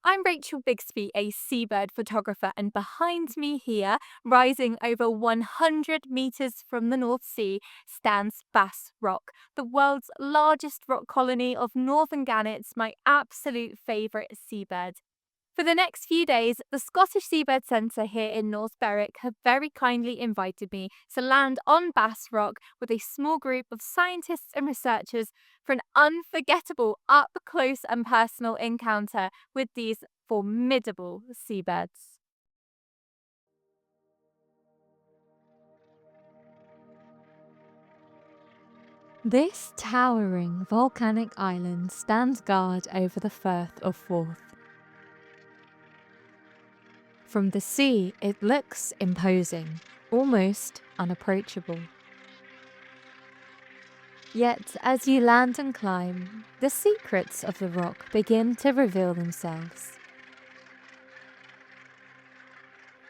I'm Rachel Bigsby, a seabird photographer, and behind me here, rising over 100 metres from the North Sea, stands Bass Rock, the world's largest rock colony of Northern Gannets, my absolute favourite seabird. For the next few days, the Scottish Seabird Centre here in North Berwick have very kindly invited me to land on Bass Rock with a small group of scientists and researchers for an unforgettable, up close and personal encounter with these formidable seabirds. This towering volcanic island stands guard over the Firth of Forth. From the sea, it looks imposing, almost unapproachable. Yet, as you land and climb, the secrets of the rock begin to reveal themselves.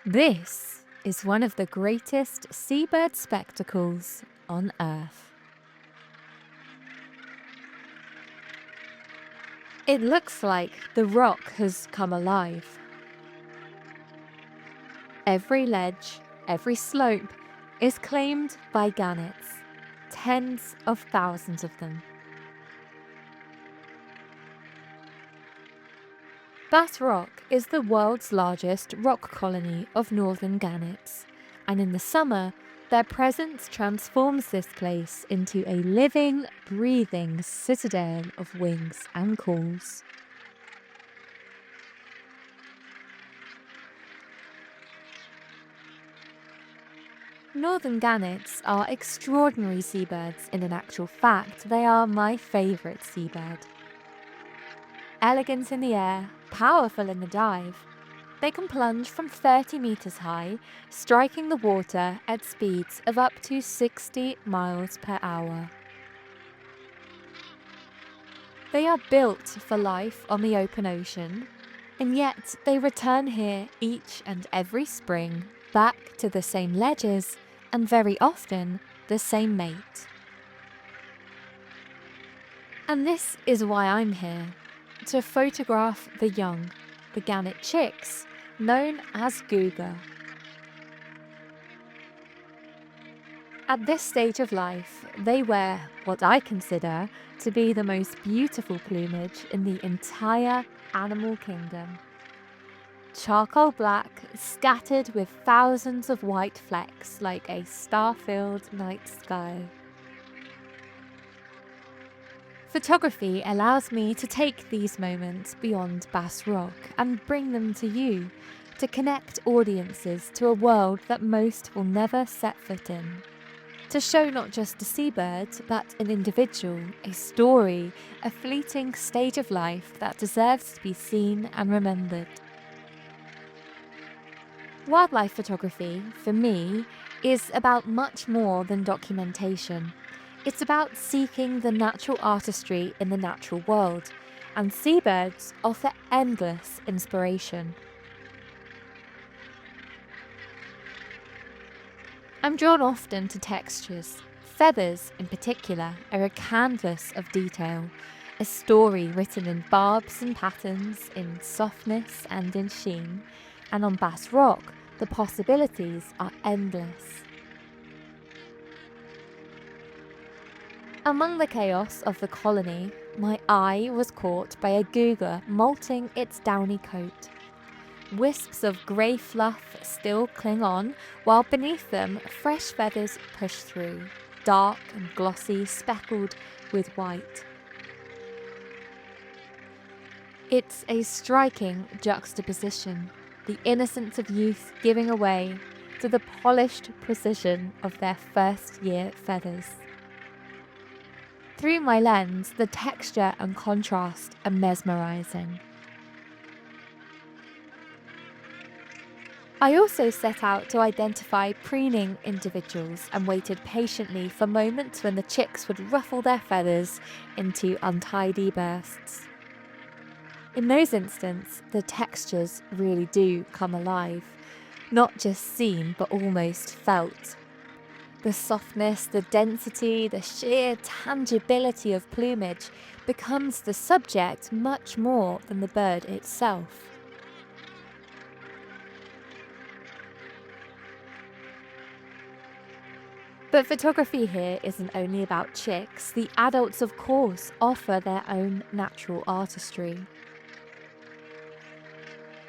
This is one of the greatest seabird spectacles on Earth. It looks like the rock has come alive. Every ledge, every slope is claimed by gannets, tens of thousands of them. Bass Rock is the world's largest rock colony of Northern Gannets, and in the summer, their presence transforms this place into a living, breathing citadel of wings and calls. Northern Gannets are extraordinary seabirds. In actual fact, they are my favourite seabird. Elegant in the air, powerful in the dive, they can plunge from 30 metres high, striking the water at speeds of up to 60 miles per hour. They are built for life on the open ocean, and yet they return here each and every spring, back to the same ledges and very often the same mate. And this is why I'm here, to photograph the young, the gannet chicks, known as guga. At this stage of life, they wear what I consider to be the most beautiful plumage in the entire animal kingdom. Charcoal black, scattered with thousands of white flecks like a star-filled night sky. Photography allows me to take these moments beyond Bass Rock and bring them to you, to connect audiences to a world that most will never set foot in. To show not just a seabird, but an individual, a story, a fleeting stage of life that deserves to be seen and remembered. Wildlife photography, for me, is about much more than documentation. It's about seeking the natural artistry in the natural world, and seabirds offer endless inspiration. I'm drawn often to textures. Feathers, in particular, are a canvas of detail, a story written in barbs and patterns, in softness and in sheen, and on Bass Rock, the possibilities are endless. Among the chaos of the colony, my eye was caught by a guga molting its downy coat. Wisps of grey fluff still cling on, while beneath them fresh feathers push through, dark and glossy, speckled with white. It's a striking juxtaposition, the innocence of youth giving away to the polished precision of their first-year feathers. Through my lens, the texture and contrast are mesmerising. I also set out to identify preening individuals and waited patiently for moments when the chicks would ruffle their feathers into untidy bursts. In those instances, the textures really do come alive, not just seen but almost felt. The softness, the density, the sheer tangibility of plumage becomes the subject much more than the bird itself. But photography here isn't only about chicks. The adults, of course, offer their own natural artistry.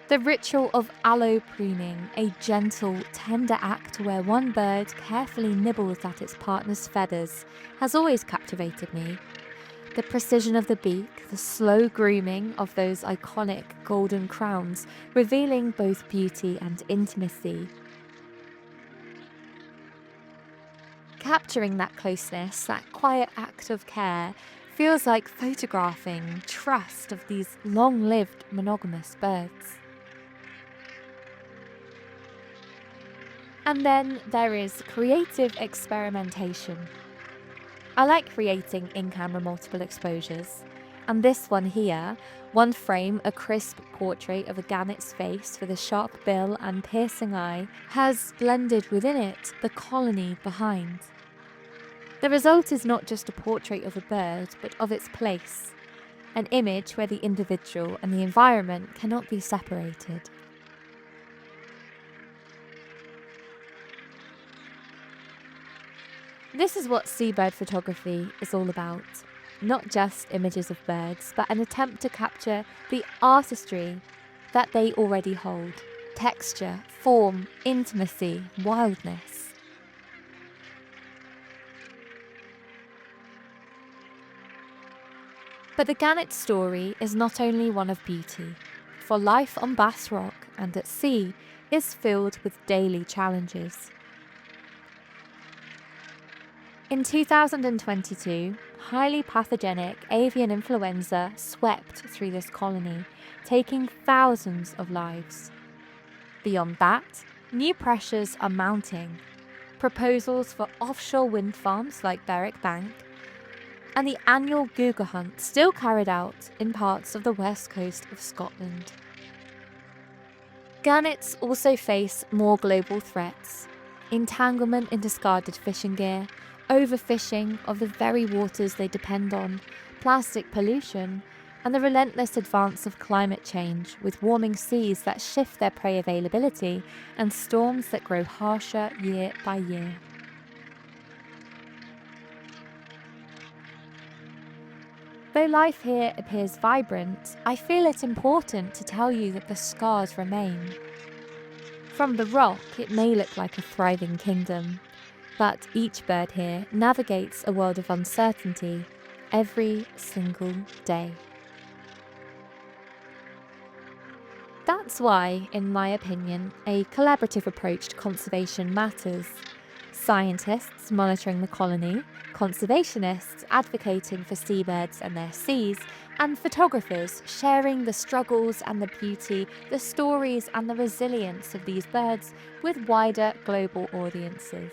The ritual of aloe pruning, a gentle, tender act where one bird carefully nibbles at its partner's feathers, has always captivated me. The precision of the beak, the slow grooming of those iconic golden crowns, revealing both beauty and intimacy. Capturing that closeness, that quiet act of care, feels like photographing trust of these long-lived monogamous birds. And then there is creative experimentation. I like creating in-camera multiple exposures, and this one here, one frame, a crisp portrait of a gannet's face with a sharp bill and piercing eye, has blended within it the colony behind. The result is not just a portrait of a bird, but of its place, an image where the individual and the environment cannot be separated. This is what seabird photography is all about. Not just images of birds, but an attempt to capture the artistry that they already hold. Texture, form, intimacy, wildness. But the gannet story is not only one of beauty, for life on Bass Rock and at sea is filled with daily challenges. In 2022, highly pathogenic avian influenza swept through this colony, taking thousands of lives. Beyond that, new pressures are mounting. Proposals for offshore wind farms like Berwick Bank, and the annual guga hunt still carried out in parts of the west coast of Scotland. Gannets also face more global threats: entanglement in discarded fishing gear, overfishing of the very waters they depend on, plastic pollution, and the relentless advance of climate change, with warming seas that shift their prey availability and storms that grow harsher year by year. Though life here appears vibrant, I feel it important to tell you that the scars remain. From the rock, it may look like a thriving kingdom, but each bird here navigates a world of uncertainty every single day. That's why, in my opinion, a collaborative approach to conservation matters. Scientists monitoring the colony, conservationists advocating for seabirds and their seas, and photographers sharing the struggles and the beauty, the stories and the resilience of these birds with wider global audiences.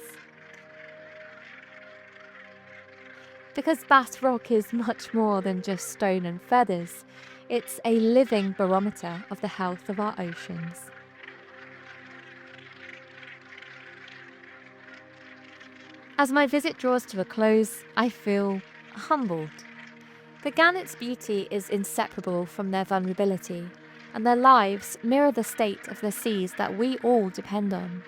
Because Bass Rock is much more than just stone and feathers. It's a living barometer of the health of our oceans. As my visit draws to a close, I feel humbled. The gannet's beauty is inseparable from their vulnerability, and their lives mirror the state of the seas that we all depend on.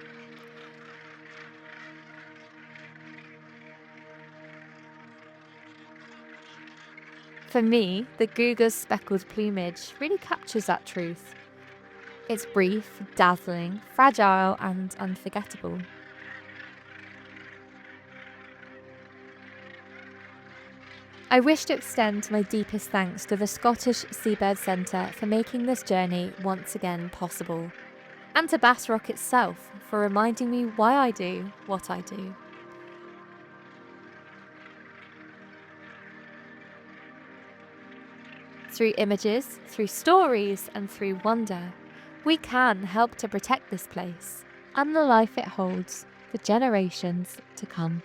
For me, the guga's speckled plumage really captures that truth. It's brief, dazzling, fragile, and unforgettable. I wish to extend my deepest thanks to the Scottish Seabird Centre for making this journey once again possible, and to Bass Rock itself for reminding me why I do what I do. Through images, through stories, and through wonder, we can help to protect this place and the life it holds for generations to come.